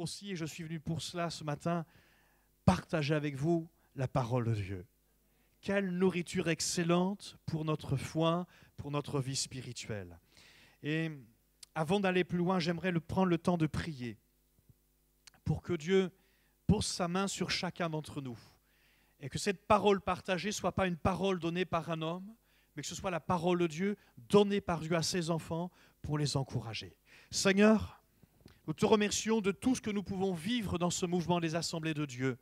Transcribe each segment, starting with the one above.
aussi, et je suis venu pour cela ce matin, partager avec vous la parole de Dieu. Quelle nourriture excellente pour notre foi, pour notre vie spirituelle. Et avant d'aller plus loin, j'aimerais prendre le temps de prier pour que Dieu pose sa main sur chacun d'entre nous et que cette parole partagée ne soit pas une parole donnée par un homme, mais que ce soit la parole de Dieu donnée par Dieu à ses enfants pour les encourager. Seigneur, nous te remercions de tout ce que nous pouvons vivre dans ce mouvement des assemblées de Dieu.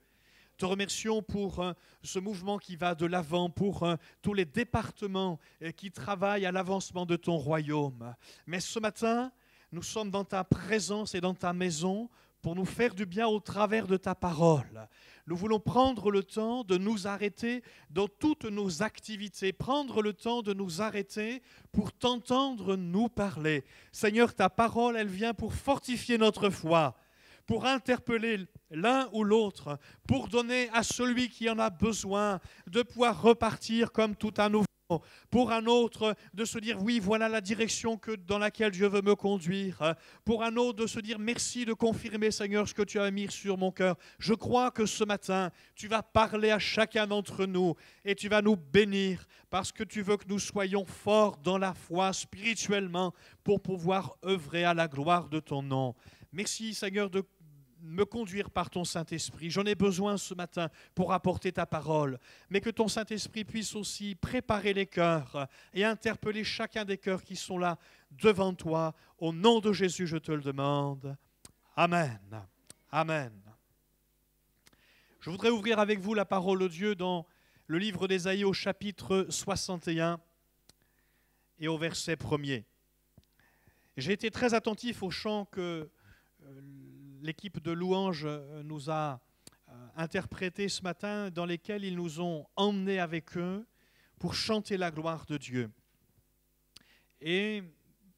Te remercions pour ce mouvement qui va de l'avant, pour tous les départements qui travaillent à l'avancement de ton royaume. Mais ce matin, nous sommes dans ta présence et dans ta maison pour nous faire du bien au travers de ta parole. Nous voulons prendre le temps de nous arrêter dans toutes nos activités, prendre le temps de nous arrêter pour t'entendre nous parler. Seigneur, ta parole, elle vient pour fortifier notre foi, pour interpeller l'un ou l'autre, pour donner à celui qui en a besoin de pouvoir repartir comme tout à nouveau. Pour un autre, de se dire oui, voilà la direction dans laquelle Dieu veut me conduire. Pour un autre, de se dire merci de confirmer, Seigneur, ce que tu as mis sur mon cœur. Je crois que ce matin, tu vas parler à chacun d'entre nous et tu vas nous bénir parce que tu veux que nous soyons forts dans la foi spirituellement pour pouvoir œuvrer à la gloire de ton nom. Merci, Seigneur, de me conduire par ton Saint-Esprit. J'en ai besoin ce matin pour apporter ta parole, mais que ton Saint-Esprit puisse aussi préparer les cœurs et interpeller chacun des cœurs qui sont là devant toi. Au nom de Jésus, je te le demande. Amen. Amen. Je voudrais ouvrir avec vous la parole de Dieu dans le livre d'Ésaïe au chapitre 61 et au verset 1er. J'ai été très attentif au chant que l'équipe de louanges nous a interprété ce matin, dans lesquels ils nous ont emmenés avec eux pour chanter la gloire de Dieu. Et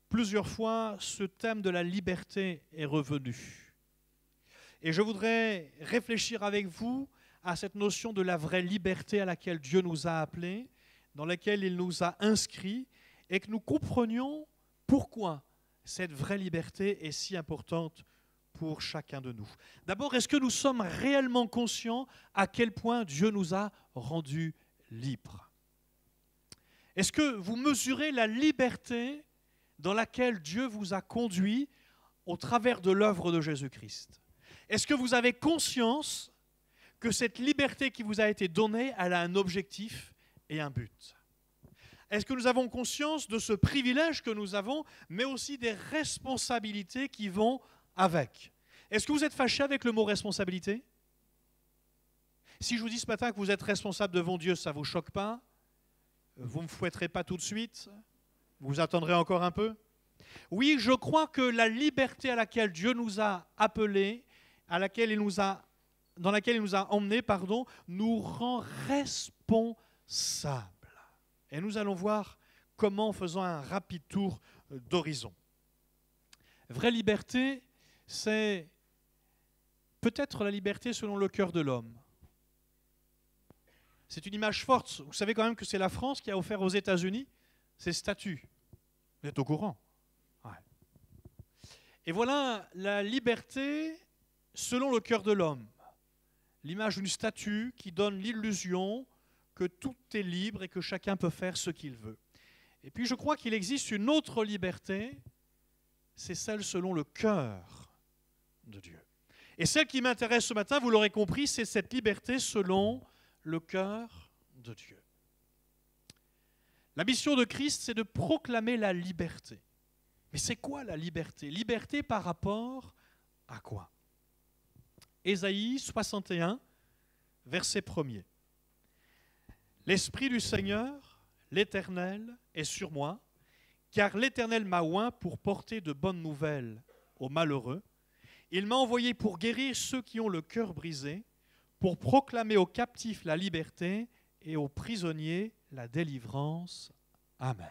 plusieurs fois, ce thème de la liberté est revenu. Et je voudrais réfléchir avec vous à cette notion de la vraie liberté à laquelle Dieu nous a appelés, dans laquelle il nous a inscrits, et que nous comprenions pourquoi cette vraie liberté est si importante pour chacun de nous. D'abord, est-ce que nous sommes réellement conscients à quel point Dieu nous a rendus libres? Est-ce que vous mesurez la liberté dans laquelle Dieu vous a conduit au travers de l'œuvre de Jésus-Christ? Est-ce que vous avez conscience que cette liberté qui vous a été donnée, elle a un objectif et un but? Est-ce que nous avons conscience de ce privilège que nous avons, mais aussi des responsabilités qui vont avec? Est-ce que vous êtes fâché avec le mot responsabilité? Si je vous dis ce matin que vous êtes responsable devant Dieu, ça ne vous choque pas? Vous ne me fouetterez pas tout de suite? Vous attendrez encore un peu? Oui, je crois que la liberté à laquelle Dieu nous a appelés, dans laquelle il nous a emmenés, nous rend responsables. Et nous allons voir comment, en faisant un rapide tour d'horizon. Vraie liberté, c'est peut-être la liberté selon le cœur de l'homme. C'est une image forte. Vous savez quand même que c'est la France qui a offert aux États-Unis ces statues. Vous êtes au courant? Ouais. Et voilà la liberté selon le cœur de l'homme. L'image d'une statue qui donne l'illusion que tout est libre et que chacun peut faire ce qu'il veut. Et puis je crois qu'il existe une autre liberté, c'est celle selon le cœur de Dieu. Et celle qui m'intéresse ce matin, vous l'aurez compris, c'est cette liberté selon le cœur de Dieu. La mission de Christ, c'est de proclamer la liberté. Mais c'est quoi la liberté? Liberté par rapport à quoi? Ésaïe 61, verset 1er. L'Esprit du Seigneur, l'Éternel, est sur moi, car l'Éternel m'a oint pour porter de bonnes nouvelles aux malheureux. Il m'a envoyé pour guérir ceux qui ont le cœur brisé, pour proclamer aux captifs la liberté et aux prisonniers la délivrance. Amen.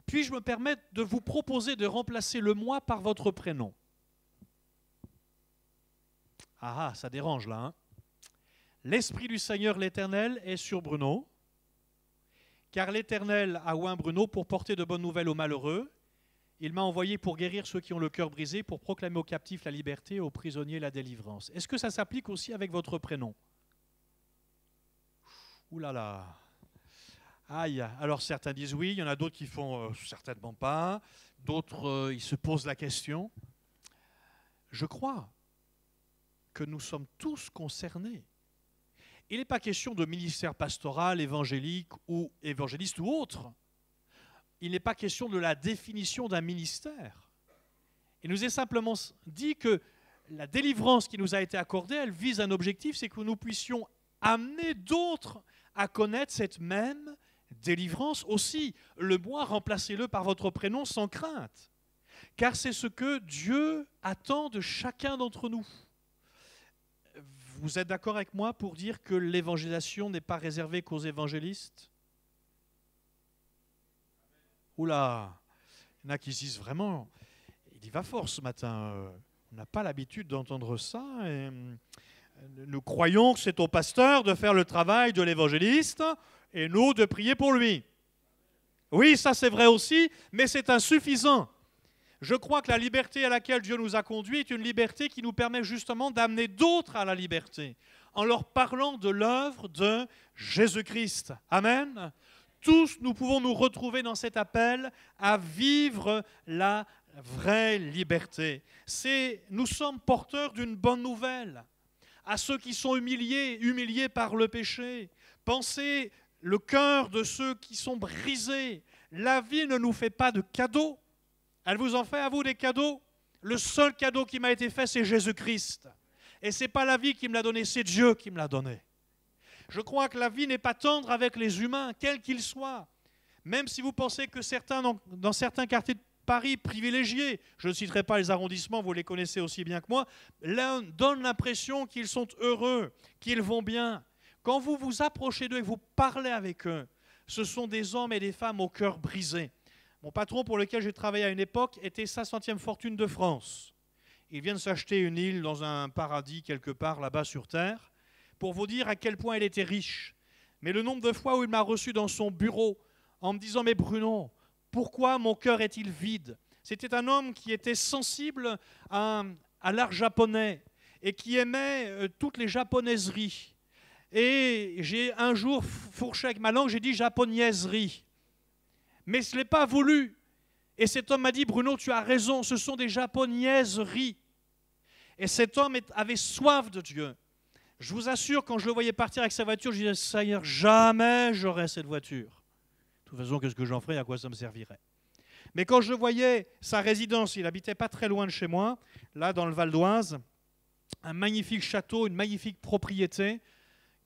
Puis-je me permettre de vous proposer de remplacer le moi par votre prénom? Ah, ça dérange là, hein? L'Esprit du Seigneur l'Éternel est sur Bruno, car l'Éternel a oint Bruno pour porter de bonnes nouvelles aux malheureux. Il m'a envoyé pour guérir ceux qui ont le cœur brisé, pour proclamer aux captifs la liberté, aux prisonniers la délivrance. Est-ce que ça s'applique aussi avec votre prénom? Ouh là là. Aïe. Alors certains disent oui, il y en a d'autres qui font certainement pas. D'autres, ils se posent la question. Je crois que nous sommes tous concernés. Il n'est pas question de ministère pastoral, évangélique ou évangéliste ou autre. Il n'est pas question de la définition d'un ministère. Il nous est simplement dit que la délivrance qui nous a été accordée, elle vise un objectif, c'est que nous puissions amener d'autres à connaître cette même délivrance. Aussi, le moi, remplacez-le par votre prénom sans crainte. Car c'est ce que Dieu attend de chacun d'entre nous. Vous êtes d'accord avec moi pour dire que l'évangélisation n'est pas réservée qu'aux évangélistes? Oula, il y en a qui disent vraiment, il y va fort ce matin. On n'a pas l'habitude d'entendre ça. Et nous croyons que c'est au pasteur de faire le travail de l'évangéliste et nous de prier pour lui. Oui, ça c'est vrai aussi, mais c'est insuffisant. Je crois que la liberté à laquelle Dieu nous a conduits est une liberté qui nous permet justement d'amener d'autres à la liberté, en leur parlant de l'œuvre de Jésus-Christ. Amen. Tous, nous pouvons nous retrouver dans cet appel à vivre la vraie liberté. Nous sommes porteurs d'une bonne nouvelle. À ceux qui sont humiliés par le péché, pensez le cœur de ceux qui sont brisés. La vie ne nous fait pas de cadeaux. Elle vous en fait à vous des cadeaux? Le seul cadeau qui m'a été fait, c'est Jésus-Christ. Et ce n'est pas la vie qui me l'a donné, c'est Dieu qui me l'a donné. Je crois que la vie n'est pas tendre avec les humains, quels qu'ils soient. Même si vous pensez que certains, dans certains quartiers de Paris privilégiés, je ne citerai pas les arrondissements, vous les connaissez aussi bien que moi, donnent l'impression qu'ils sont heureux, qu'ils vont bien. Quand vous vous approchez d'eux et vous parlez avec eux, ce sont des hommes et des femmes au cœur brisé. Mon patron pour lequel j'ai travaillé à une époque était sa 100e fortune de France. Il vient de s'acheter une île dans un paradis quelque part là-bas sur Terre pour vous dire à quel point il était riche. Mais le nombre de fois où il m'a reçu dans son bureau en me disant « Mais Bruno, pourquoi mon cœur est-il vide ?» C'était un homme qui était sensible à l'art japonais et qui aimait toutes les japonaiseries. Et j'ai un jour fourché avec ma langue, j'ai dit « japonaiserie ». Mais je ne l'ai pas voulu. Et cet homme m'a dit, Bruno, tu as raison, ce sont des japonaiseries. Et cet homme avait soif de Dieu. Je vous assure, quand je le voyais partir avec sa voiture, je disais, Seigneur, jamais j'aurai cette voiture. De toute façon, qu'est-ce que j'en ferais, à quoi ça me servirait? Mais quand je voyais sa résidence, il habitait pas très loin de chez moi, là dans le Val d'Oise, un magnifique château, une magnifique propriété,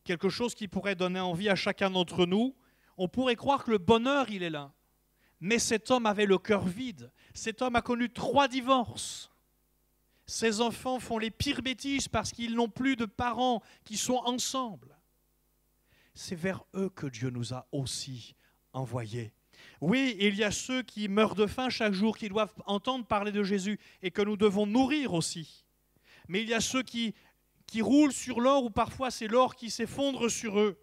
quelque chose qui pourrait donner envie à chacun d'entre nous, on pourrait croire que le bonheur, il est là. Mais cet homme avait le cœur vide. Cet homme a connu 3 divorces. Ses enfants font les pires bêtises parce qu'ils n'ont plus de parents qui sont ensemble. C'est vers eux que Dieu nous a aussi envoyés. Oui, il y a ceux qui meurent de faim chaque jour, qui doivent entendre parler de Jésus et que nous devons nourrir aussi. Mais il y a ceux qui roulent sur l'or ou parfois c'est l'or qui s'effondre sur eux.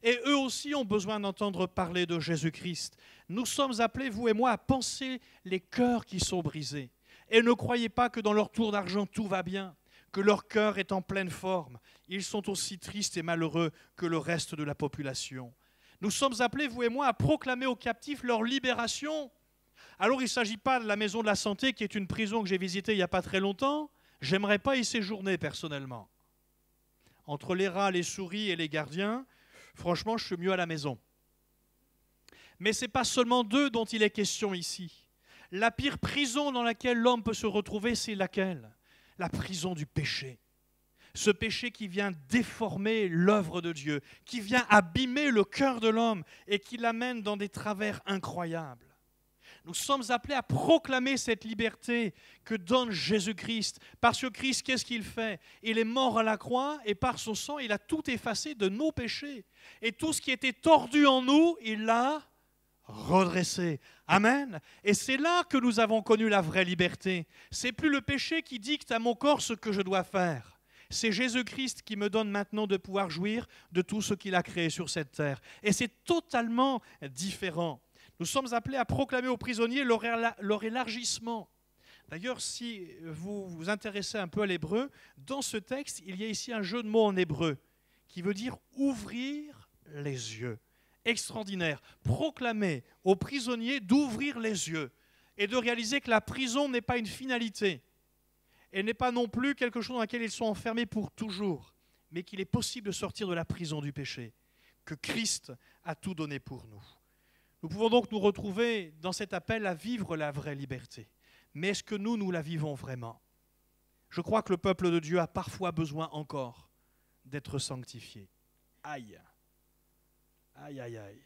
Et eux aussi ont besoin d'entendre parler de Jésus-Christ. Nous sommes appelés, vous et moi, à penser les cœurs qui sont brisés. Et ne croyez pas que dans leur tour d'argent, tout va bien, que leur cœur est en pleine forme. Ils sont aussi tristes et malheureux que le reste de la population. Nous sommes appelés, vous et moi, à proclamer aux captifs leur libération. Alors il ne s'agit pas de la Maison de la Santé, qui est une prison que j'ai visitée il n'y a pas très longtemps. J'aimerais pas y séjourner personnellement. Entre les rats, les souris et les gardiens, franchement, je suis mieux à la maison. Mais ce n'est pas seulement d'eux dont il est question ici. La pire prison dans laquelle l'homme peut se retrouver, c'est laquelle? La prison du péché. Ce péché qui vient déformer l'œuvre de Dieu, qui vient abîmer le cœur de l'homme et qui l'amène dans des travers incroyables. Nous sommes appelés à proclamer cette liberté que donne Jésus-Christ. Parce que Christ, qu'est-ce qu'il fait? Il est mort à la croix et par son sang, il a tout effacé de nos péchés. Et tout ce qui était tordu en nous, il l'a redressé. Amen. Et c'est là que nous avons connu la vraie liberté. C'est plus le péché qui dicte à mon corps ce que je dois faire. C'est Jésus-Christ qui me donne maintenant de pouvoir jouir de tout ce qu'il a créé sur cette terre. Et c'est totalement différent. Nous sommes appelés à proclamer aux prisonniers leur élargissement. D'ailleurs, si vous vous intéressez un peu à l'hébreu, dans ce texte, il y a ici un jeu de mots en hébreu qui veut dire ouvrir les yeux. Extraordinaire. Proclamer aux prisonniers d'ouvrir les yeux et de réaliser que la prison n'est pas une finalité et n'est pas non plus quelque chose dans lequel ils sont enfermés pour toujours, mais qu'il est possible de sortir de la prison du péché, que Christ a tout donné pour nous. Nous pouvons donc nous retrouver dans cet appel à vivre la vraie liberté. Mais est-ce que nous la vivons vraiment? Je crois que le peuple de Dieu a parfois besoin encore d'être sanctifié. Aïe, aïe, aïe, aïe.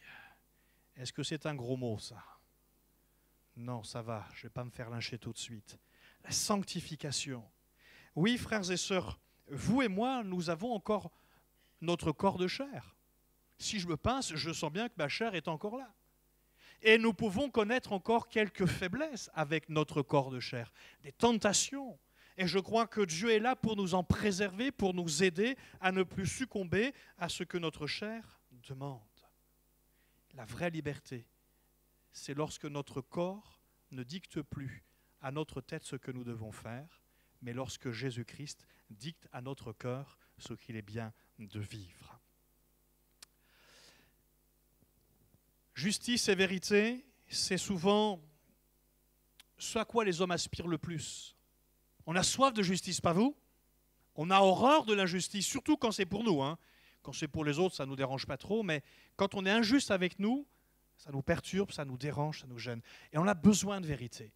Est-ce que c'est un gros mot, ça? Non, ça va, je ne vais pas me faire lyncher tout de suite. La sanctification. Oui, frères et sœurs, vous et moi, nous avons encore notre corps de chair. Si je me pince, je sens bien que ma chair est encore là. Et nous pouvons connaître encore quelques faiblesses avec notre corps de chair, des tentations. Et je crois que Dieu est là pour nous en préserver, pour nous aider à ne plus succomber à ce que notre chair demande. La vraie liberté, c'est lorsque notre corps ne dicte plus à notre tête ce que nous devons faire, mais lorsque Jésus-Christ dicte à notre cœur ce qu'il est bien de vivre. Justice et vérité, c'est souvent ce à quoi les hommes aspirent le plus. On a soif de justice, pas vous? On a horreur de l'injustice, surtout quand c'est pour nous. Quand c'est pour les autres, ça ne nous dérange pas trop, mais quand on est injuste avec nous, ça nous perturbe, ça nous dérange, ça nous gêne. Et on a besoin de vérité.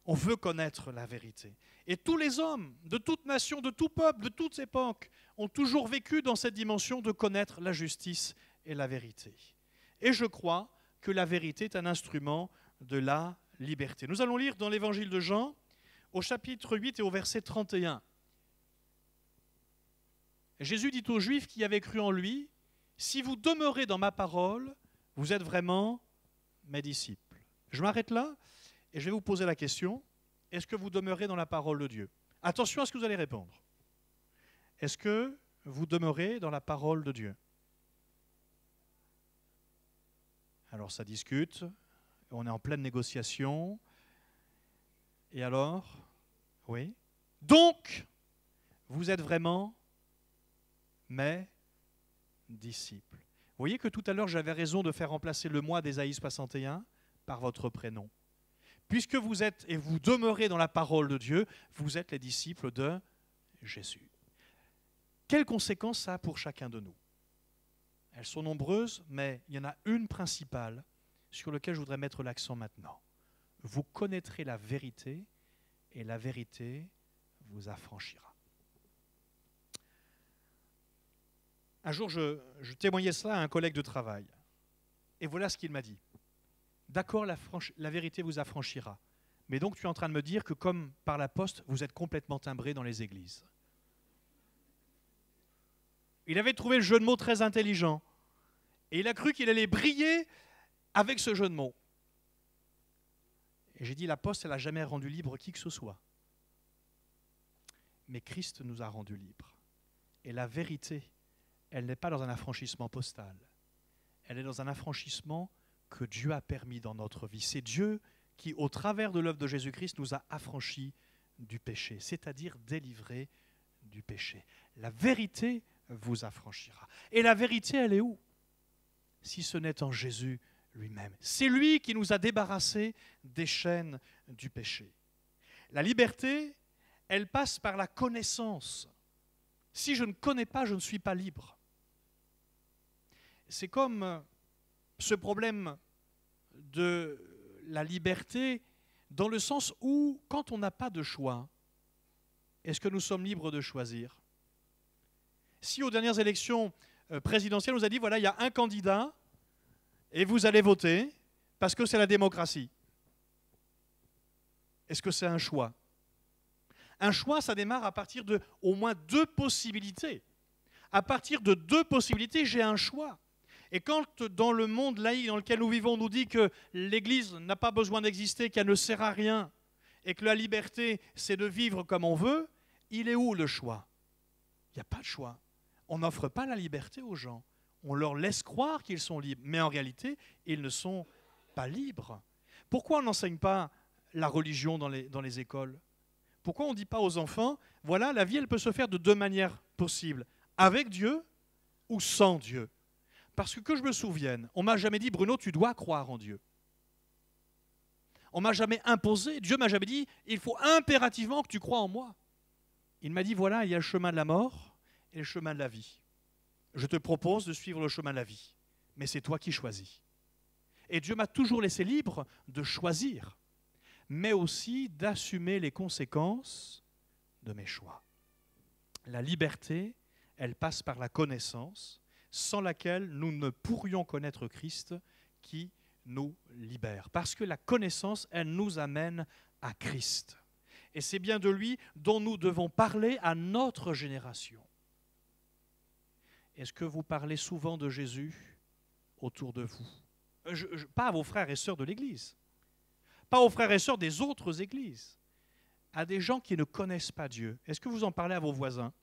On veut connaître la vérité. Et tous les hommes, de toute nation, de tout peuple, de toute époque, ont toujours vécu dans cette dimension de connaître la justice et la vérité. Et je crois que la vérité est un instrument de la liberté. Nous allons lire dans l'évangile de Jean, au chapitre 8 et au verset 31. Jésus dit aux Juifs qui avaient cru en lui, « Si vous demeurez dans ma parole, vous êtes vraiment mes disciples. » Je m'arrête là et je vais vous poser la question, est-ce que vous demeurez dans la parole de Dieu? Attention à ce que vous allez répondre. Est-ce que vous demeurez dans la parole de Dieu? Alors ça discute, on est en pleine négociation. Et alors? Oui. Donc, vous êtes vraiment mes disciples. Vous voyez que tout à l'heure, j'avais raison de faire remplacer le moi d'Ésaïe 61 par votre prénom. Puisque vous êtes et vous demeurez dans la parole de Dieu, vous êtes les disciples de Jésus. Quelles conséquences ça a pour chacun de nous? Elles sont nombreuses, mais il y en a une principale sur laquelle je voudrais mettre l'accent maintenant. Vous connaîtrez la vérité et la vérité vous affranchira. Un jour, je témoignais cela à un collègue de travail. Et voilà ce qu'il m'a dit. D'accord, la vérité vous affranchira. Mais donc tu es en train de me dire que comme par la poste, vous êtes complètement timbré dans les églises. Il avait trouvé le jeu de mots très intelligent. Et il a cru qu'il allait briller avec ce jeu de mots. Et j'ai dit, la poste, elle n'a jamais rendu libre qui que ce soit. Mais Christ nous a rendus libres. Et la vérité, elle n'est pas dans un affranchissement postal. Elle est dans un affranchissement que Dieu a permis dans notre vie. C'est Dieu qui, au travers de l'œuvre de Jésus-Christ, nous a affranchis du péché, c'est-à-dire délivrés du péché. La vérité vous affranchira. Et la vérité, elle est où? Si ce n'est en Jésus lui-même. C'est lui qui nous a débarrassés des chaînes du péché. La liberté, elle passe par la connaissance. Si je ne connais pas, je ne suis pas libre. C'est comme ce problème de la liberté dans le sens où, quand on n'a pas de choix, est-ce que nous sommes libres de choisir? Si aux dernières élections présidentielles, on nous a dit, voilà, il y a un candidat et vous allez voter parce que c'est la démocratie. Est-ce que c'est un choix? Un choix, ça démarre à partir de au moins deux possibilités. À partir de deux possibilités, j'ai un choix. Et quand dans le monde laïque dans lequel nous vivons, on nous dit que l'Église n'a pas besoin d'exister, qu'elle ne sert à rien, et que la liberté, c'est de vivre comme on veut, il est où le choix? Il n'y a pas de choix. On n'offre pas la liberté aux gens. On leur laisse croire qu'ils sont libres, mais en réalité, ils ne sont pas libre. Pourquoi on n'enseigne pas la religion dans les écoles? Pourquoi on ne dit pas aux enfants, voilà, la vie, elle peut se faire de deux manières possibles, avec Dieu ou sans Dieu? Parce que je me souvienne, on ne m'a jamais dit, Bruno, tu dois croire en Dieu. On ne m'a jamais imposé, Dieu ne m'a jamais dit, il faut impérativement que tu crois en moi. Il m'a dit, voilà, il y a le chemin de la mort et le chemin de la vie. Je te propose de suivre le chemin de la vie, mais c'est toi qui choisis. Et Dieu m'a toujours laissé libre de choisir, mais aussi d'assumer les conséquences de mes choix. La liberté, elle passe par la connaissance, sans laquelle nous ne pourrions connaître Christ qui nous libère. Parce que la connaissance, elle nous amène à Christ. Et c'est bien de lui dont nous devons parler à notre génération. Est-ce que vous parlez souvent de Jésus autour de vous? Pas à vos frères et sœurs de l'Église, pas aux frères et sœurs des autres églises, à des gens qui ne connaissent pas Dieu. Est-ce que vous en parlez à vos voisins?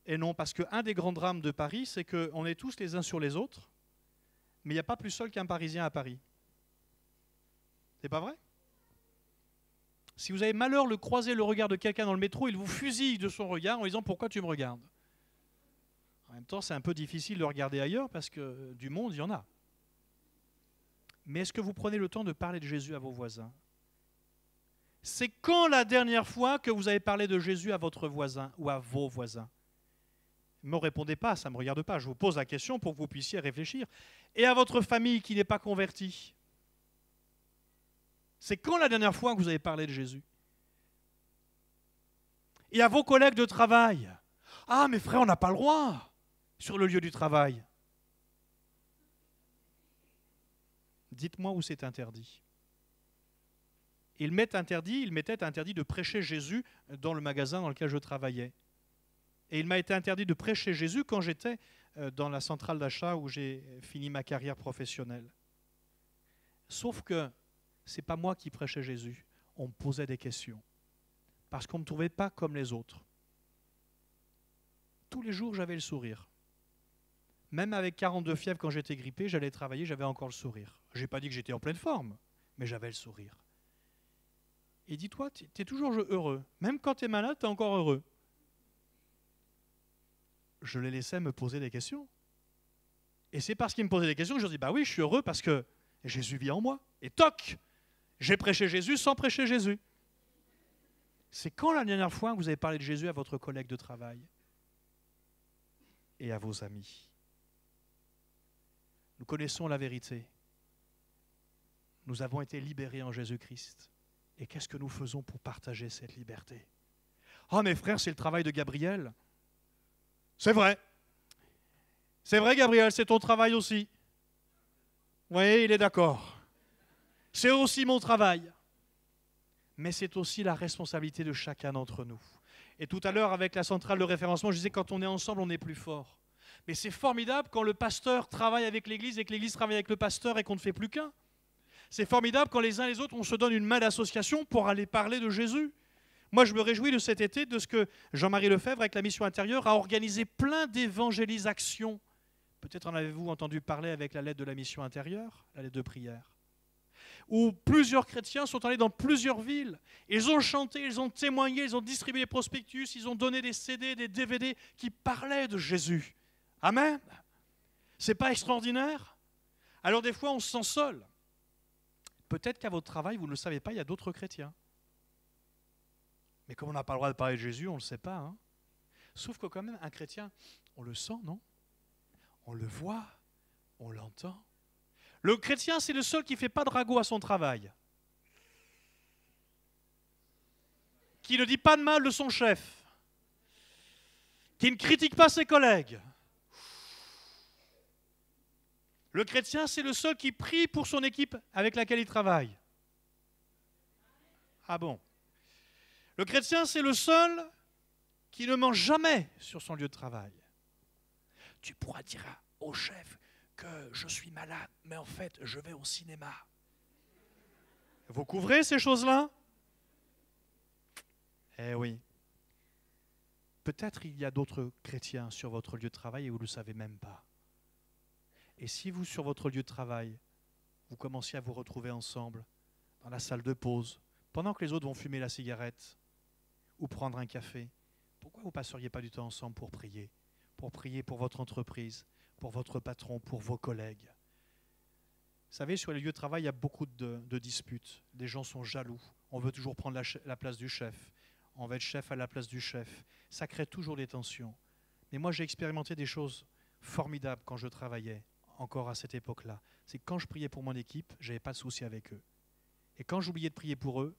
Et non, parce qu'un des grands drames de Paris, c'est qu'on est tous les uns sur les autres, mais il n'y a pas plus seul qu'un Parisien à Paris. C'est pas vrai? Si vous avez malheur de croiser le regard de quelqu'un dans le métro, il vous fusille de son regard en disant « Pourquoi tu me regardes ?» En même temps, c'est un peu difficile de regarder ailleurs parce que du monde, il y en a. Mais est-ce que vous prenez le temps de parler de Jésus à vos voisins? C'est quand la dernière fois que vous avez parlé de Jésus à votre voisin ou à vos voisins? Ne me répondez pas, ça ne me regarde pas. Je vous pose la question pour que vous puissiez réfléchir. Et à votre famille qui n'est pas convertie? C'est quand la dernière fois que vous avez parlé de Jésus? Et à vos collègues de travail? Ah, mes frères, on n'a pas le droit sur le lieu du travail. Dites-moi où c'est interdit. Il m'était interdit de prêcher Jésus dans le magasin dans lequel je travaillais. Et il m'a été interdit de prêcher Jésus quand j'étais dans la centrale d'achat où j'ai fini ma carrière professionnelle. Sauf que ce n'est pas moi qui prêchais Jésus. On me posait des questions. Parce qu'on ne me trouvait pas comme les autres. Tous les jours, j'avais le sourire. Même avec 42 fièvres, quand j'étais grippé, j'allais travailler, j'avais encore le sourire. Je n'ai pas dit que j'étais en pleine forme, mais j'avais le sourire. Et dis-toi, tu es toujours heureux. Même quand tu es malade, tu es encore heureux. Je les laissais me poser des questions. Et c'est parce qu'ils me posaient des questions que je leur dis, bah oui, je suis heureux parce que Jésus vit en moi. Et toc, j'ai prêché Jésus sans prêcher Jésus. C'est quand la dernière fois que vous avez parlé de Jésus à votre collègue de travail et à vos amis? Nous connaissons la vérité. Nous avons été libérés en Jésus-Christ. Et qu'est-ce que nous faisons pour partager cette liberté? Ah, mes frères, c'est le travail de Gabriel. C'est vrai. C'est vrai, Gabriel, c'est ton travail aussi. Oui, il est d'accord. C'est aussi mon travail. Mais c'est aussi la responsabilité de chacun d'entre nous. Et tout à l'heure, avec la centrale de référencement, je disais, quand on est ensemble, on est plus fort. Mais c'est formidable quand le pasteur travaille avec l'Église et que l'Église travaille avec le pasteur et qu'on ne fait plus qu'un. C'est formidable quand les uns et les autres, on se donne une main d'association pour aller parler de Jésus. Moi, je me réjouis de cet été de ce que Jean-Marie Lefebvre, avec la mission intérieure, a organisé plein d'évangélisations. Peut-être en avez-vous entendu parler avec la lettre de la mission intérieure, la lettre de prière, où plusieurs chrétiens sont allés dans plusieurs villes. Ils ont chanté, ils ont témoigné, ils ont distribué des prospectus, ils ont donné des CD, des DVD qui parlaient de Jésus. Amen. C'est pas extraordinaire? Alors des fois, on se sent seul. Peut-être qu'à votre travail, vous ne le savez pas, il y a d'autres chrétiens. Mais comme on n'a pas le droit de parler de Jésus, on ne le sait pas. Hein. Sauf que quand même, un chrétien, on le sent, non? On le voit, on l'entend. Le chrétien, c'est le seul qui ne fait pas de ragot à son travail. Qui ne dit pas de mal de son chef. Qui ne critique pas ses collègues. Le chrétien, c'est le seul qui prie pour son équipe avec laquelle il travaille. Ah bon? Le chrétien, c'est le seul qui ne mange jamais sur son lieu de travail. Tu pourras dire au chef que je suis malade, mais en fait, je vais au cinéma. Vous couvrez ces choses-là? Eh oui. Peut-être il y a d'autres chrétiens sur votre lieu de travail et vous ne le savez même pas. Et si vous, sur votre lieu de travail, vous commenciez à vous retrouver ensemble, dans la salle de pause, pendant que les autres vont fumer la cigarette ou prendre un café, pourquoi vous ne passeriez pas du temps ensemble pour prier pour votre entreprise, pour votre patron, pour vos collègues? Vous savez, sur les lieux de travail, il y a beaucoup de disputes. Les gens sont jaloux. On veut toujours prendre la place du chef. On veut être chef à la place du chef. Ça crée toujours des tensions. Mais moi, j'ai expérimenté des choses formidables quand je travaillais, encore à cette époque-là. C'est que quand je priais pour mon équipe, je n'avais pas de souci avec eux. Et quand j'oubliais de prier pour eux,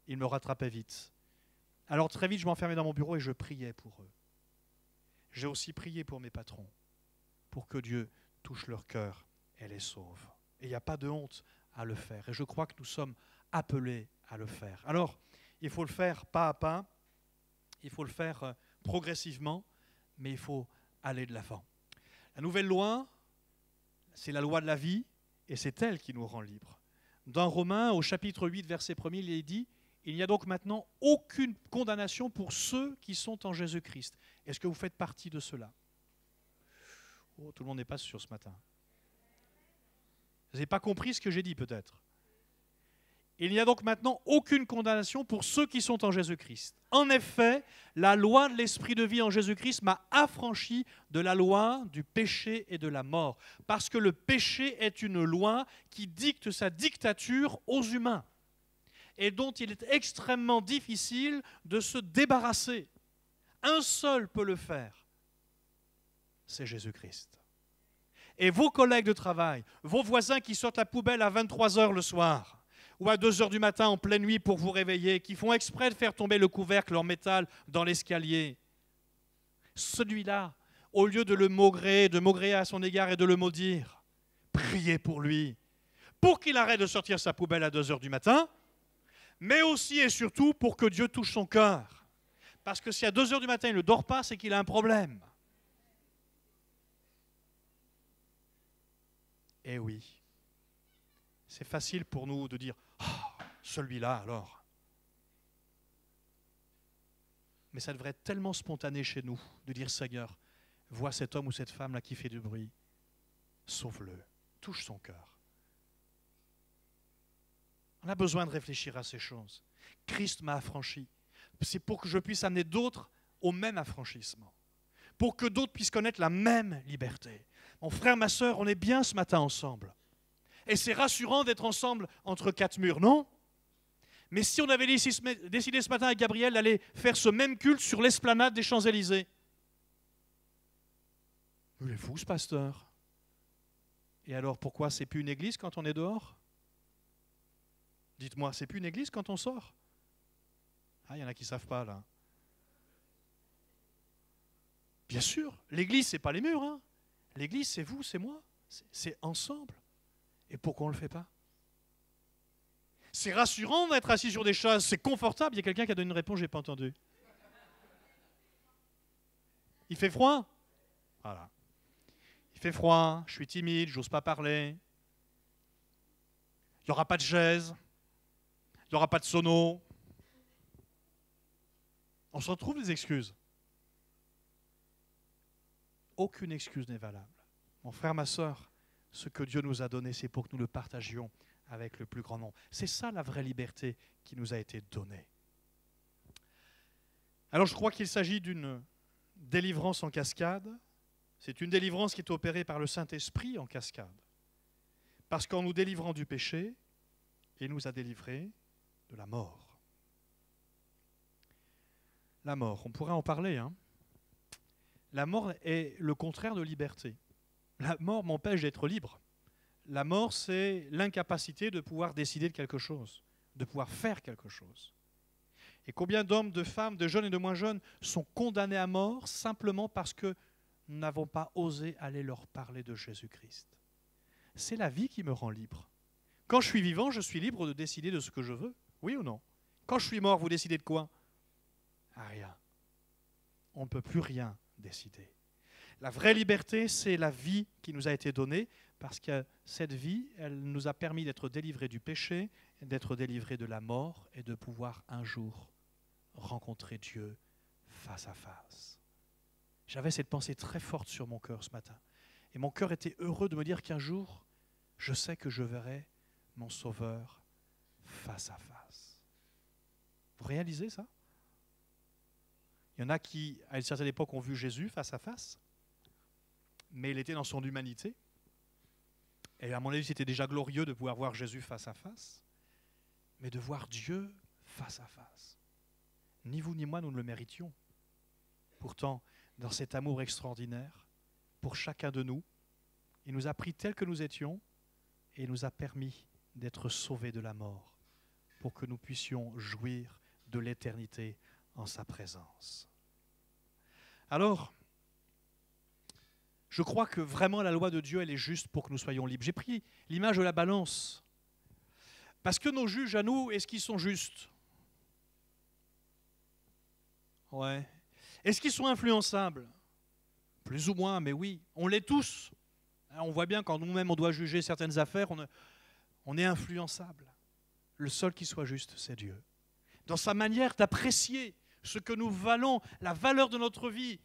ils me rattrapaient vite. Alors très vite, je m'enfermais dans mon bureau et je priais pour eux. J'ai aussi prié pour mes patrons, pour que Dieu touche leur cœur et les sauve. Et il n'y a pas de honte à le faire. Et je crois que nous sommes appelés à le faire. Alors, il faut le faire pas à pas, il faut le faire progressivement, mais il faut aller de l'avant. La nouvelle loi, c'est la loi de la vie, et c'est elle qui nous rend libres. Dans Romains, au chapitre 8, verset 1er, il est dit « Il n'y a donc maintenant aucune condamnation pour ceux qui sont en Jésus-Christ. » Est-ce que vous faites partie de cela? Oh, tout le monde n'est pas sûr ce matin. Vous n'avez pas compris ce que j'ai dit peut-être. Il n'y a donc maintenant aucune condamnation pour ceux qui sont en Jésus-Christ. En effet, la loi de l'Esprit de vie en Jésus-Christ m'a affranchi de la loi du péché et de la mort. Parce que le péché est une loi qui dicte sa dictature aux humains et dont il est extrêmement difficile de se débarrasser. Un seul peut le faire, c'est Jésus-Christ. Et vos collègues de travail, vos voisins qui sortent la poubelle à 23h le soir, ou à 2h du matin en pleine nuit pour vous réveiller, qui font exprès de faire tomber le couvercle en métal dans l'escalier, celui-là, au lieu de le maugréer, de maugréer à son égard et de le maudire, priez pour lui, pour qu'il arrête de sortir sa poubelle à 2h du matin, mais aussi et surtout pour que Dieu touche son cœur. Parce que si à 2h du matin il ne dort pas, c'est qu'il a un problème. Eh oui, c'est facile pour nous de dire « Ah, celui-là alors ». Mais ça devrait être tellement spontané chez nous de dire « Seigneur, vois cet homme ou cette femme-là qui fait du bruit, sauve-le, touche son cœur ». On a besoin de réfléchir à ces choses. Christ m'a affranchi. C'est pour que je puisse amener d'autres au même affranchissement, pour que d'autres puissent connaître la même liberté. Mon frère, ma sœur, on est bien ce matin ensemble. Et c'est rassurant d'être ensemble entre quatre murs, non? Mais si on avait décidé ce matin avec Gabriel d'aller faire ce même culte sur l'esplanade des Champs-Élysées, il est fou ce pasteur. Et alors pourquoi c'est plus une église quand on est dehors? Dites-moi, c'est plus une église quand on sort? Ah, il y en a qui ne savent pas là. Bien sûr, l'église, ce n'est pas les murs. Hein. L'église, c'est vous, c'est moi. C'est ensemble. Et pourquoi on ne le fait pas? C'est rassurant d'être assis sur des chaises, c'est confortable. Il y a quelqu'un qui a donné une réponse, je n'ai pas entendu. Il fait froid? Voilà. Il fait froid, je suis timide, j'ose pas parler. Il n'y aura pas de chaise. Il n'y aura pas de sono. On se retrouve des excuses. Aucune excuse n'est valable. Mon frère, ma sœur, ce que Dieu nous a donné, c'est pour que nous le partagions avec le plus grand nombre. C'est ça la vraie liberté qui nous a été donnée. Alors je crois qu'il s'agit d'une délivrance en cascade. C'est une délivrance qui est opérée par le Saint-Esprit en cascade. Parce qu'en nous délivrant du péché, il nous a délivrés de la mort. La mort, on pourrait en parler. Hein. La mort est le contraire de liberté. La mort m'empêche d'être libre. La mort, c'est l'incapacité de pouvoir décider de quelque chose, de pouvoir faire quelque chose. Et combien d'hommes, de femmes, de jeunes et de moins jeunes sont condamnés à mort simplement parce que nous n'avons pas osé aller leur parler de Jésus-Christ. C'est la vie qui me rend libre. Quand je suis vivant, je suis libre de décider de ce que je veux, oui ou non? Quand je suis mort, vous décidez de quoi? Rien. On ne peut plus rien décider. La vraie liberté, c'est la vie qui nous a été donnée, parce que cette vie, elle nous a permis d'être délivrés du péché, d'être délivrés de la mort et de pouvoir un jour rencontrer Dieu face à face. J'avais cette pensée très forte sur mon cœur ce matin. Et mon cœur était heureux de me dire qu'un jour, je sais que je verrai mon Sauveur face à face. Vous réalisez ça? Il y en a qui, à une certaine époque, ont vu Jésus face à face, mais il était dans son humanité. Et à mon avis, c'était déjà glorieux de pouvoir voir Jésus face à face, mais de voir Dieu face à face. Ni vous ni moi, nous ne le méritions. Pourtant, dans cet amour extraordinaire, pour chacun de nous, il nous a pris tels que nous étions et il nous a permis d'être sauvés de la mort pour que nous puissions jouir de l'éternité en sa présence. Alors, je crois que vraiment la loi de Dieu, elle est juste pour que nous soyons libres. J'ai pris l'image de la balance. Parce que nos juges à nous, est-ce qu'ils sont justes? Ouais. Est-ce qu'ils sont influençables? Plus ou moins, mais oui. On l'est tous. On voit bien quand nous-mêmes on doit juger certaines affaires, on est influençable. Le seul qui soit juste, c'est Dieu. Dans sa manière d'apprécier ce que nous valons, la valeur de notre vie,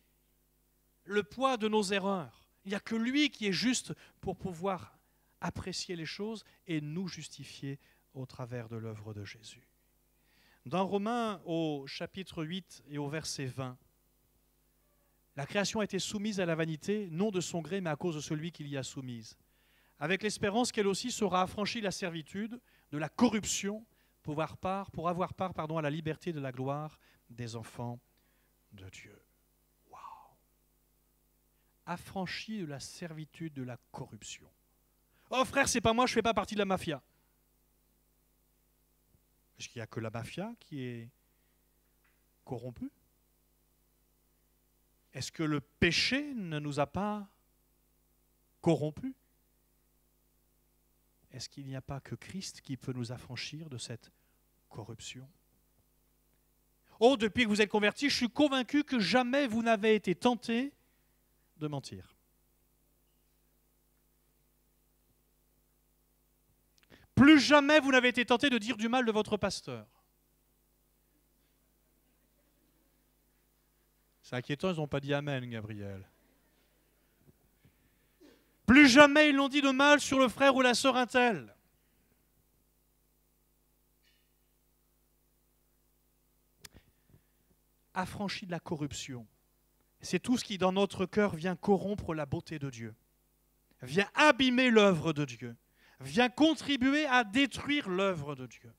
le poids de nos erreurs. Il n'y a que lui qui est juste pour pouvoir apprécier les choses et nous justifier au travers de l'œuvre de Jésus. Dans Romains au chapitre 8 et au verset 20, la création a été soumise à la vanité, non de son gré, mais à cause de celui qui l'y a soumise, avec l'espérance qu'elle aussi sera affranchie de la servitude, de la corruption, pour avoir part à la liberté de la gloire des enfants de Dieu. Waouh! Affranchie de la servitude, de la corruption. Oh frère, c'est pas moi, je ne fais pas partie de la mafia. Est-ce qu'il n'y a que la mafia qui est corrompue? Est-ce que le péché ne nous a pas corrompus? Est-ce qu'il n'y a pas que Christ qui peut nous affranchir de cette corruption? Oh, depuis que vous êtes convertis, je suis convaincu que jamais vous n'avez été tenté de mentir. Plus jamais vous n'avez été tenté de dire du mal de votre pasteur. C'est inquiétant, ils n'ont pas dit Amen, Gabriel. Plus jamais ils n'ont dit de mal sur le frère ou la sœur untel. Affranchi de la corruption. C'est tout ce qui, dans notre cœur, vient corrompre la beauté de Dieu, vient abîmer l'œuvre de Dieu, vient contribuer à détruire l'œuvre de Dieu.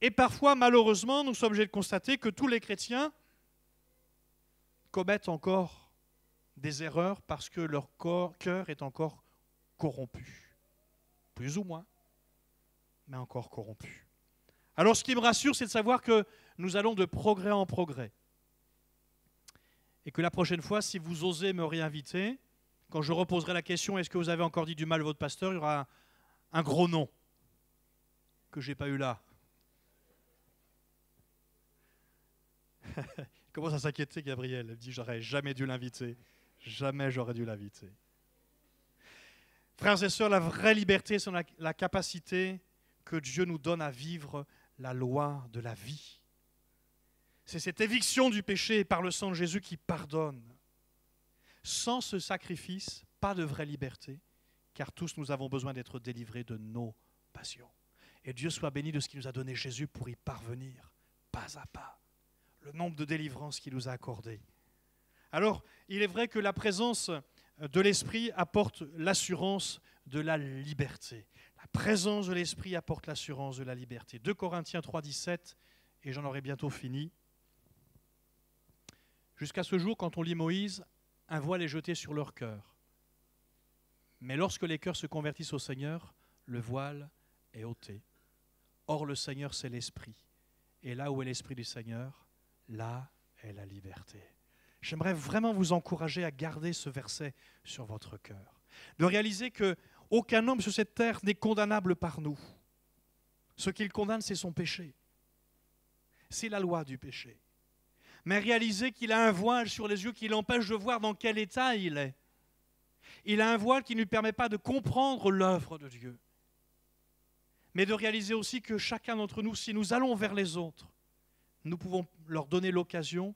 Et parfois, malheureusement, nous sommes obligés de constater que tous les chrétiens commettent encore des erreurs parce que leur cœur est encore corrompu. Plus ou moins, mais encore corrompu. Alors ce qui me rassure, c'est de savoir que nous allons de progrès en progrès. Et que la prochaine fois, si vous osez me réinviter, quand je reposerai la question, est-ce que vous avez encore dit du mal de votre pasteur, il y aura un gros non que je n'ai pas eu là. Il commence à s'inquiéter, Gabriel. Elle dit, j'aurais jamais dû l'inviter. Jamais j'aurais dû l'inviter. Frères et sœurs, la vraie liberté, c'est la capacité que Dieu nous donne à vivre la loi de la vie. C'est cette éviction du péché par le sang de Jésus qui pardonne. Sans ce sacrifice, pas de vraie liberté, car tous nous avons besoin d'être délivrés de nos passions. Et Dieu soit béni de ce qu'il nous a donné Jésus pour y parvenir, pas à pas. Le nombre de délivrances qu'il nous a accordées. Alors, il est vrai que la présence de l'Esprit apporte l'assurance de la liberté. La présence de l'Esprit apporte l'assurance de la liberté. 2 Corinthiens 3, 17, et j'en aurai bientôt fini. Jusqu'à ce jour, quand on lit Moïse, un voile est jeté sur leur cœur. Mais lorsque les cœurs se convertissent au Seigneur, le voile est ôté. Or, le Seigneur, c'est l'Esprit. Et là où est l'Esprit du Seigneur, là est la liberté. J'aimerais vraiment vous encourager à garder ce verset sur votre cœur. De réaliser qu'aucun homme sur cette terre n'est condamnable par nous. Ce qu'il condamne, c'est son péché. C'est la loi du péché. Mais réaliser qu'il a un voile sur les yeux qui l'empêche de voir dans quel état il est. Il a un voile qui ne lui permet pas de comprendre l'œuvre de Dieu. Mais de réaliser aussi que chacun d'entre nous, si nous allons vers les autres, nous pouvons leur donner l'occasion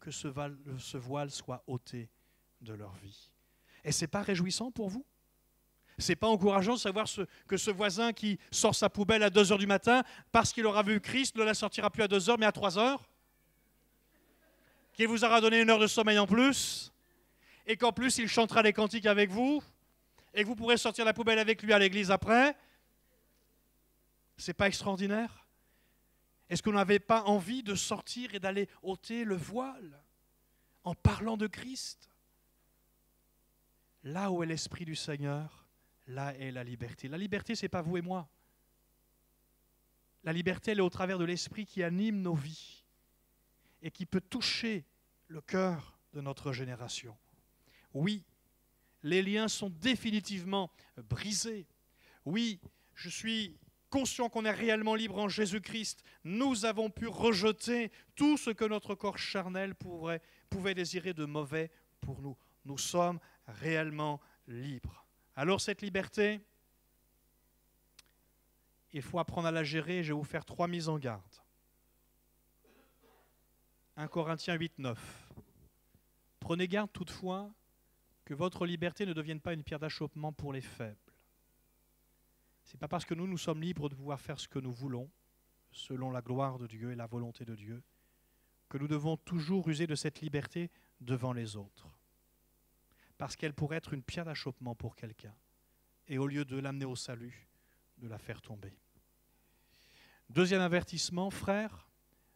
que ce voile soit ôté de leur vie. Et ce n'est pas réjouissant pour vous? Ce n'est pas encourageant de savoir que ce voisin qui sort sa poubelle à 2 heures du matin, parce qu'il aura vu Christ, ne la sortira plus à 2 heures, mais à 3 heures? Qu'il vous aura donné 1 heure de sommeil en plus, et qu'en plus il chantera des cantiques avec vous, et que vous pourrez sortir la poubelle avec lui à l'église après? C'est pas extraordinaire? Est-ce qu'on n'avait pas envie de sortir et d'aller ôter le voile en parlant de Christ? Là où est l'Esprit du Seigneur, là est la liberté. La liberté, ce n'est pas vous et moi. La liberté, elle est au travers de l'Esprit qui anime nos vies et qui peut toucher le cœur de notre génération. Oui, les liens sont définitivement brisés. Oui, je suis conscient qu'on est réellement libre en Jésus-Christ. Nous avons pu rejeter tout ce que notre corps charnel pouvait désirer de mauvais pour nous. Nous sommes réellement libres. Alors cette liberté, il faut apprendre à la gérer. Je vais vous faire 3 mises en garde. 1 Corinthiens 8, 9. Prenez garde toutefois que votre liberté ne devienne pas une pierre d'achoppement pour les faibles. Ce n'est pas parce que nous sommes libres de pouvoir faire ce que nous voulons, selon la gloire de Dieu et la volonté de Dieu, que nous devons toujours user de cette liberté devant les autres. Parce qu'elle pourrait être une pierre d'achoppement pour quelqu'un. Et au lieu de l'amener au salut, de la faire tomber. Deuxième avertissement, frères,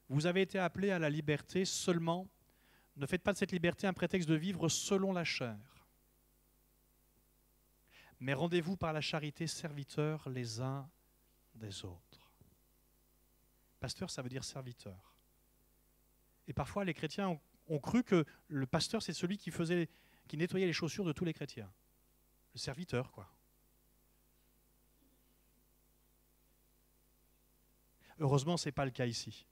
vous avez été appelés à la liberté seulement. Ne faites pas de cette liberté un prétexte de vivre selon la chair. Mais rendez-vous par la charité serviteurs les uns des autres. Pasteur, ça veut dire serviteur. Et parfois, les chrétiens ont cru que le pasteur, c'est celui qui nettoyait les chaussures de tous les chrétiens. Le serviteur, quoi. Heureusement, ce n'est pas le cas ici.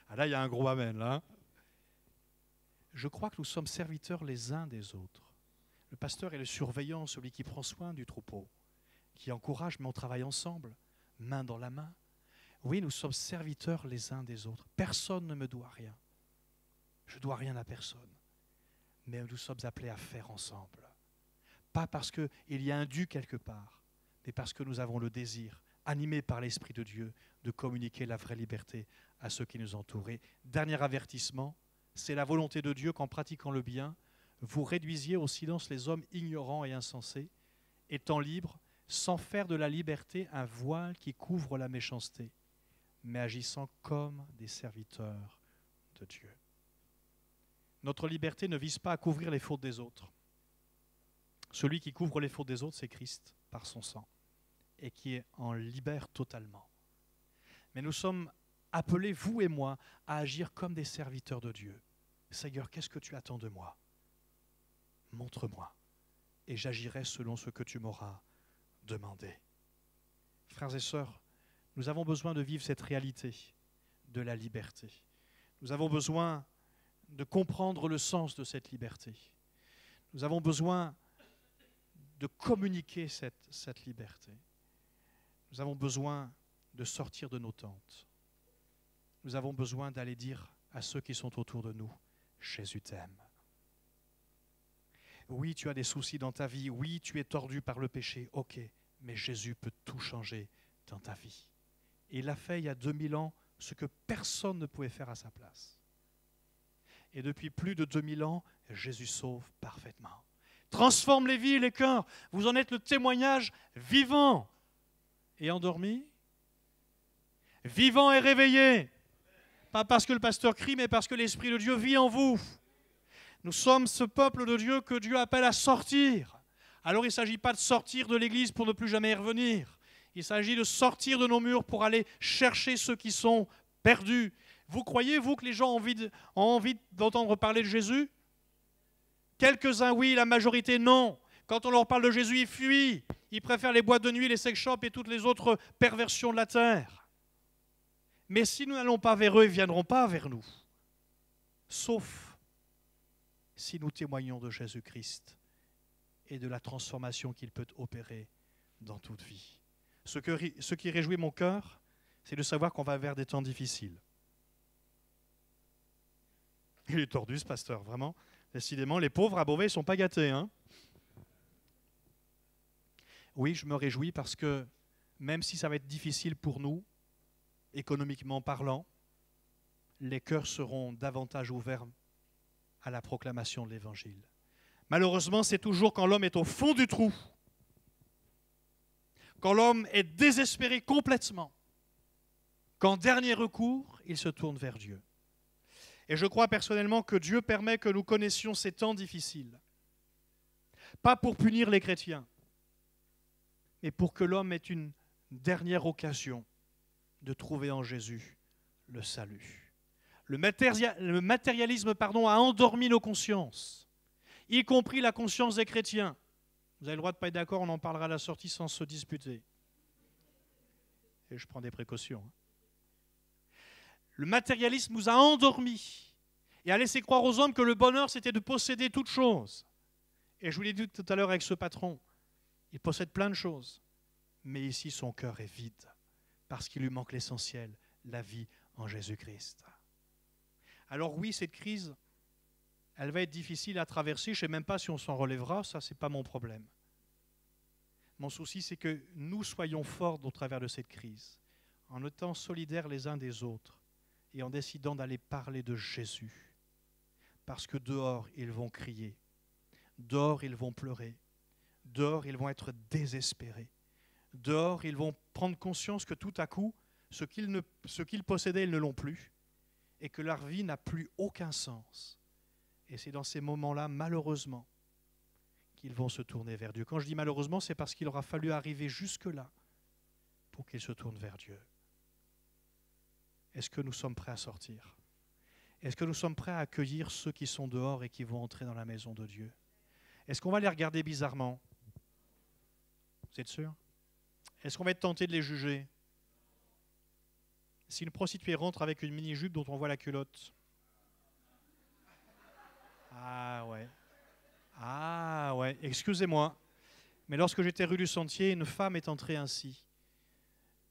Ah là, il y a un gros amen, là. Je crois que nous sommes serviteurs les uns des autres. Le pasteur est le surveillant, celui qui prend soin du troupeau, qui encourage, mais on travaille ensemble, main dans la main. Oui, nous sommes serviteurs les uns des autres. Personne ne me doit rien. Je ne dois rien à personne. Mais nous sommes appelés à faire ensemble. Pas parce qu'il y a un dû quelque part, mais parce que nous avons le désir, animés par l'Esprit de Dieu, de communiquer la vraie liberté à ceux qui nous entourent. Et dernier avertissement, c'est la volonté de Dieu qu'en pratiquant le bien, vous réduisiez au silence les hommes ignorants et insensés, étant libres, sans faire de la liberté un voile qui couvre la méchanceté, mais agissant comme des serviteurs de Dieu. Notre liberté ne vise pas à couvrir les fautes des autres. Celui qui couvre les fautes des autres, c'est Christ, par son sang, et qui en libère totalement. Mais nous sommes appelés, vous et moi, à agir comme des serviteurs de Dieu. Seigneur, qu'est-ce que tu attends de moi? Montre-moi, et j'agirai selon ce que tu m'auras demandé. Frères et sœurs, nous avons besoin de vivre cette réalité de la liberté. Nous avons besoin de comprendre le sens de cette liberté. Nous avons besoin de communiquer cette liberté. Nous avons besoin de sortir de nos tentes. Nous avons besoin d'aller dire à ceux qui sont autour de nous, Jésus t'aime. Oui, tu as des soucis dans ta vie. Oui, tu es tordu par le péché. Ok, mais Jésus peut tout changer dans ta vie. Et il a fait il y a 2000 ans ce que personne ne pouvait faire à sa place. Et depuis plus de 2000 ans, Jésus sauve parfaitement. Transforme les vies et les cœurs. Vous en êtes le témoignage vivant et endormi. Vivant et réveillé. Pas parce que le pasteur crie, mais parce que l'Esprit de Dieu vit en vous. Nous sommes ce peuple de Dieu que Dieu appelle à sortir. Alors il ne s'agit pas de sortir de l'Église pour ne plus jamais y revenir. Il s'agit de sortir de nos murs pour aller chercher ceux qui sont perdus. Vous croyez, vous, que les gens ont envie d'entendre parler de Jésus? Quelques-uns, oui, la majorité, non. Quand on leur parle de Jésus, ils fuient. Ils préfèrent les boîtes de nuit, les sex shops et toutes les autres perversions de la terre. Mais si nous n'allons pas vers eux, ils ne viendront pas vers nous. Sauf si nous témoignons de Jésus-Christ et de la transformation qu'il peut opérer dans toute vie. Ce qui réjouit mon cœur, c'est de savoir qu'on va vers des temps difficiles. Il est tordu, ce pasteur, vraiment. Décidément, les pauvres à Beauvais ne sont pas gâtés. Hein. Oui, je me réjouis parce que même si ça va être difficile pour nous, économiquement parlant, les cœurs seront davantage ouverts à la proclamation de l'Évangile. Malheureusement, c'est toujours quand l'homme est au fond du trou, quand l'homme est désespéré complètement, qu'en dernier recours, il se tourne vers Dieu. Et je crois personnellement que Dieu permet que nous connaissions ces temps difficiles. Pas pour punir les chrétiens, mais pour que l'homme ait une dernière occasion de trouver en Jésus le salut. Le matérialisme a endormi nos consciences, y compris la conscience des chrétiens. Vous avez le droit de ne pas être d'accord, on en parlera à la sortie sans se disputer. Et je prends des précautions. Le matérialisme nous a endormis et a laissé croire aux hommes que le bonheur, c'était de posséder toutes choses. Et je vous l'ai dit tout à l'heure avec ce patron, il possède plein de choses, mais ici son cœur est vide parce qu'il lui manque l'essentiel, la vie en Jésus-Christ. Alors oui, cette crise, elle va être difficile à traverser, je ne sais même pas si on s'en relèvera, ça c'est pas mon problème. Mon souci, c'est que nous soyons forts au travers de cette crise, en étant solidaires les uns des autres et en décidant d'aller parler de Jésus. Parce que dehors, ils vont crier, dehors, ils vont pleurer, dehors, ils vont être désespérés, dehors, ils vont prendre conscience que tout à coup, ce qu'ils possédaient, ils ne l'ont plus, et que leur vie n'a plus aucun sens. Et c'est dans ces moments-là, malheureusement, qu'ils vont se tourner vers Dieu. Quand je dis malheureusement, c'est parce qu'il aura fallu arriver jusque-là pour qu'ils se tournent vers Dieu. Est-ce que nous sommes prêts à sortir? Est-ce que nous sommes prêts à accueillir ceux qui sont dehors et qui vont entrer dans la maison de Dieu? Est-ce qu'on va les regarder bizarrement? Vous êtes sûr? Est-ce qu'on va être tenté de les juger? Si une prostituée rentre avec une mini-jupe dont on voit la culotte. Ah ouais, excusez-moi. Mais lorsque j'étais rue du Sentier, une femme est entrée ainsi.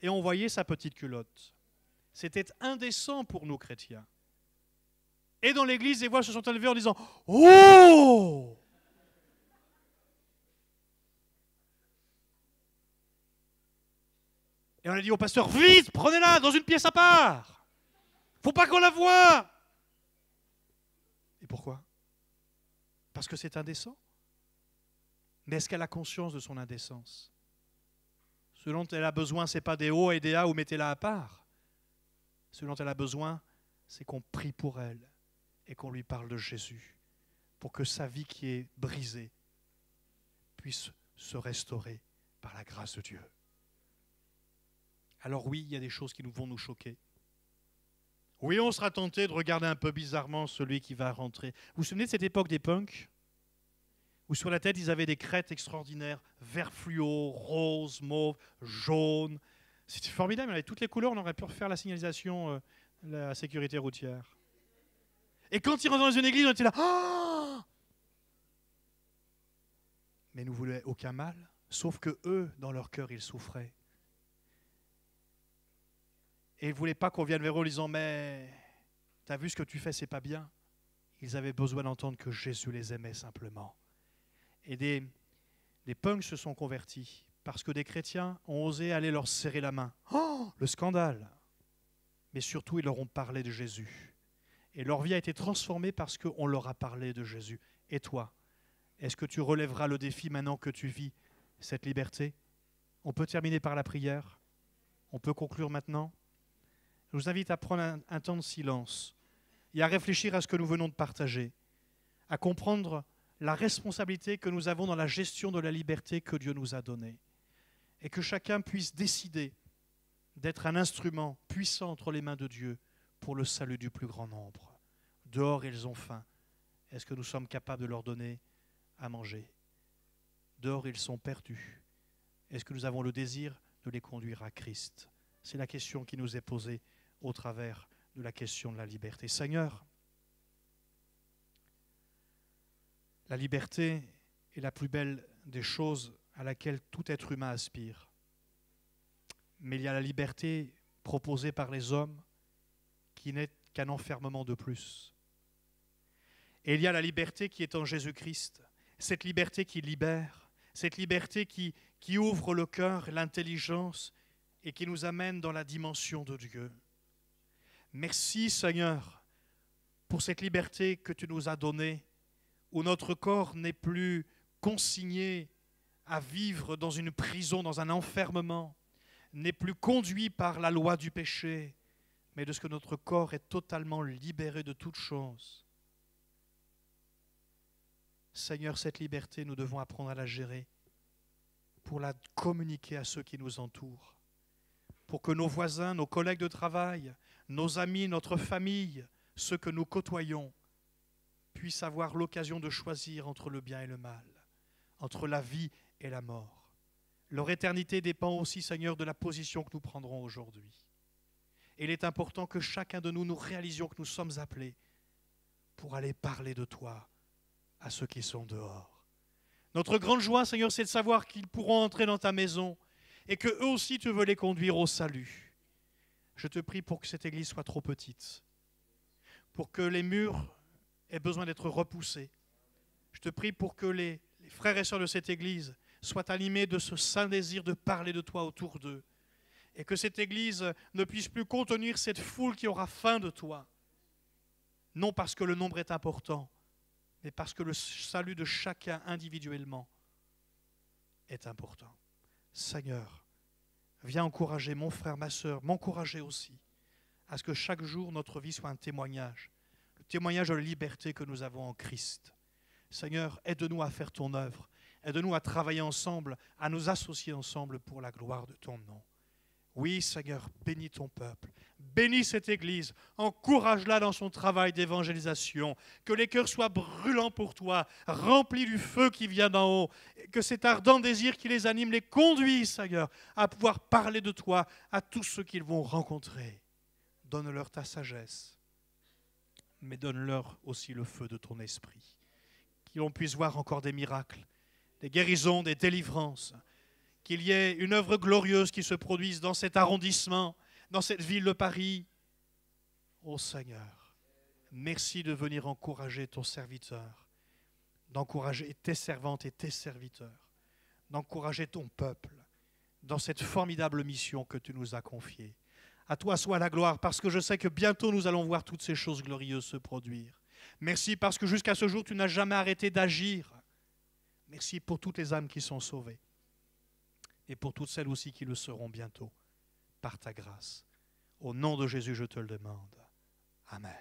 Et on voyait sa petite culotte. C'était indécent pour nous chrétiens. Et dans l'église, les voix se sont élevées en disant « Oh !» Et on a dit au pasteur « Vite, prenez-la dans une pièce à part. Faut pas qu'on la voie !» Et pourquoi? Parce que c'est indécent. Mais est-ce qu'elle a conscience de son indécence? Ce dont elle a besoin, ce n'est pas des O et des A ou mettez-la à part. Ce dont elle a besoin, c'est qu'on prie pour elle et qu'on lui parle de Jésus pour que sa vie qui est brisée puisse se restaurer par la grâce de Dieu. Alors oui, il y a des choses qui vont nous choquer. Oui, on sera tenté de regarder un peu bizarrement celui qui va rentrer. Vous vous souvenez de cette époque des punks? Où sur la tête, ils avaient des crêtes extraordinaires, vert fluo, rose, mauve, jaune. C'était formidable, il y avait toutes les couleurs, on aurait pu refaire la signalisation, la sécurité routière. Et quand ils rentraient dans une église, on était là. Oh, mais ils ne nous voulaient aucun mal, sauf que eux, dans leur cœur, ils souffraient. Et ils ne voulaient pas qu'on vienne vers eux en disant « Mais tu as vu ce que tu fais, c'est pas bien ». Ils avaient besoin d'entendre que Jésus les aimait simplement. Et des punks se sont convertis parce que des chrétiens ont osé aller leur serrer la main. Oh, le scandale! Mais surtout, ils leur ont parlé de Jésus. Et leur vie a été transformée parce qu'on leur a parlé de Jésus. Et toi, est-ce que tu relèveras le défi maintenant que tu vis cette liberté? On peut terminer par la prière. On peut conclure maintenant. Je vous invite à prendre un temps de silence et à réfléchir à ce que nous venons de partager, à comprendre la responsabilité que nous avons dans la gestion de la liberté que Dieu nous a donnée. Et que chacun puisse décider d'être un instrument puissant entre les mains de Dieu pour le salut du plus grand nombre. Dehors, ils ont faim. Est-ce que nous sommes capables de leur donner à manger? Dehors, ils sont perdus. Est-ce que nous avons le désir de les conduire à Christ? C'est la question qui nous est posée au travers de la question de la liberté. Seigneur, la liberté est la plus belle des choses à laquelle tout être humain aspire. Mais il y a la liberté proposée par les hommes qui n'est qu'un enfermement de plus. Et il y a la liberté qui est en Jésus-Christ, cette liberté qui libère, cette liberté qui ouvre le cœur, l'intelligence et qui nous amène dans la dimension de Dieu. Merci Seigneur pour cette liberté que tu nous as donnée, où notre corps n'est plus consigné à vivre dans une prison, dans un enfermement, n'est plus conduit par la loi du péché, mais de ce que notre corps est totalement libéré de toute chose. Seigneur, cette liberté, nous devons apprendre à la gérer pour la communiquer à ceux qui nous entourent, pour que nos voisins, nos collègues de travail, nos amis, notre famille, ceux que nous côtoyons, puissent avoir l'occasion de choisir entre le bien et le mal, entre la vie et la mort. Leur éternité dépend aussi, Seigneur, de la position que nous prendrons aujourd'hui. Et il est important que chacun de nous, nous réalisions que nous sommes appelés pour aller parler de toi à ceux qui sont dehors. Notre grande joie, Seigneur, c'est de savoir qu'ils pourront entrer dans ta maison et qu'eux aussi, tu veux les conduire au salut. Je te prie pour que cette église soit trop petite, pour que les murs aient besoin d'être repoussés. Je te prie pour que les frères et sœurs de cette église soient animés de ce saint désir de parler de toi autour d'eux et que cette église ne puisse plus contenir cette foule qui aura faim de toi, non parce que le nombre est important, mais parce que le salut de chacun individuellement est important. Seigneur, viens encourager mon frère, ma sœur, m'encourager aussi à ce que chaque jour notre vie soit un témoignage, le témoignage de la liberté que nous avons en Christ. Seigneur, aide-nous à faire ton œuvre, aide-nous à travailler ensemble, à nous associer ensemble pour la gloire de ton nom. Oui, Seigneur, bénis ton peuple, bénis cette Église, encourage-la dans son travail d'évangélisation, que les cœurs soient brûlants pour toi, remplis du feu qui vient d'en haut, que cet ardent désir qui les anime les conduise, Seigneur, à pouvoir parler de toi à tous ceux qu'ils vont rencontrer. Donne-leur ta sagesse, mais donne-leur aussi le feu de ton esprit, qu'on puisse voir encore des miracles, des guérisons, des délivrances, qu'il y ait une œuvre glorieuse qui se produise dans cet arrondissement, dans cette ville de Paris. Ô Seigneur, merci de venir encourager ton serviteur, d'encourager tes servantes et tes serviteurs, d'encourager ton peuple dans cette formidable mission que tu nous as confiée. À toi soit la gloire, parce que je sais que bientôt nous allons voir toutes ces choses glorieuses se produire. Merci parce que jusqu'à ce jour, tu n'as jamais arrêté d'agir. Merci pour toutes les âmes qui sont sauvées et pour toutes celles aussi qui le seront bientôt, par ta grâce. Au nom de Jésus, je te le demande. Amen.